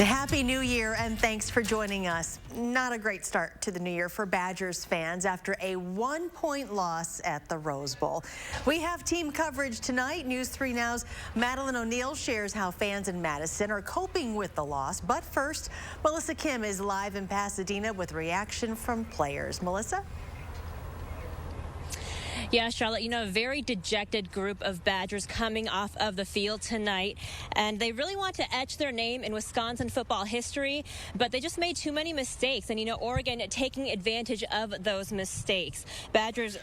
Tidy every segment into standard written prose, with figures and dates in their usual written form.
Happy New Year and thanks for joining us. Not a great start to the new year for Badgers fans after a 1-point loss at the Rose Bowl. We have team coverage tonight. News 3 Now's Madeline O'Neill shares how fans in Madison are coping with the loss. But first, Melissa Kim is live in Pasadena with reaction from players. Melissa? Yeah, Charlotte, a very dejected group of Badgers coming off of the field tonight, and they really want to etch their name in Wisconsin football history, but they just made too many mistakes, and, Oregon taking advantage of those mistakes. Badgers,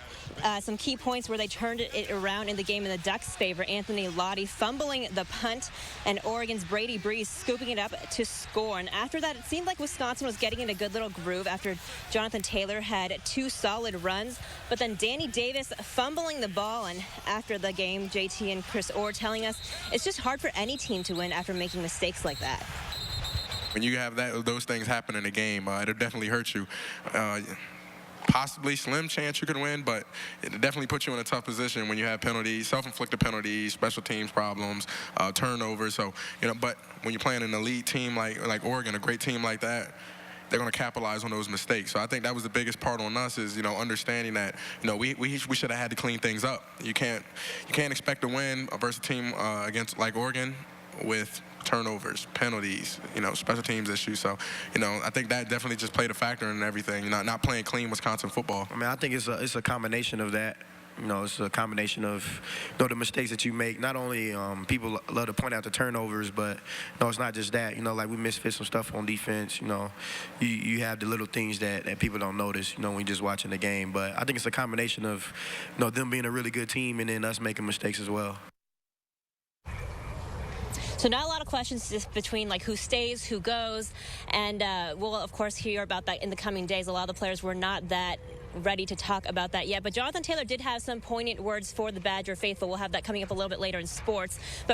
some key points where they turned it around in the game in the Ducks' favor. Anthony Lottie fumbling the punt, and Oregon's Brady Breeze scooping it up to score. And after that, it seemed like Wisconsin was getting in a good little groove after Jonathan Taylor had 2 solid runs, but then Danny Davis fumbling the ball. And after the game, JT and Chris Orr telling us it's just hard for any team to win after making mistakes like that. When you have those things happen in a game, it'll definitely hurt you. Possibly slim chance you could win, but it definitely puts you in a tough position when you have penalties, self-inflicted penalties, special teams problems, turnovers. So, but when you're playing an elite team like Oregon, a great team like that, they're going to capitalize on those mistakes. So I think that was the biggest part on us is, understanding that, we should have had to clean things up. You can't expect to win versus a team against like Oregon with turnovers, penalties, special teams issues. So, I think that definitely just played a factor in everything. Not playing clean Wisconsin football. I mean, I think it's a combination of that. It's a combination of the mistakes that you make. Not only people love to point out the turnovers, but it's not just that. Like we misfit some stuff on defense. You have the little things that people don't notice. When you're just watching the game. But I think it's a combination of them being a really good team and then us making mistakes as well. So not a lot of questions just between who stays, who goes, and we'll of course hear about that in the coming days. A lot of the players were not that ready to talk about that yet, but Jonathan Taylor did have some poignant words for the Badger faithful. We'll have that coming up a little bit later in sports.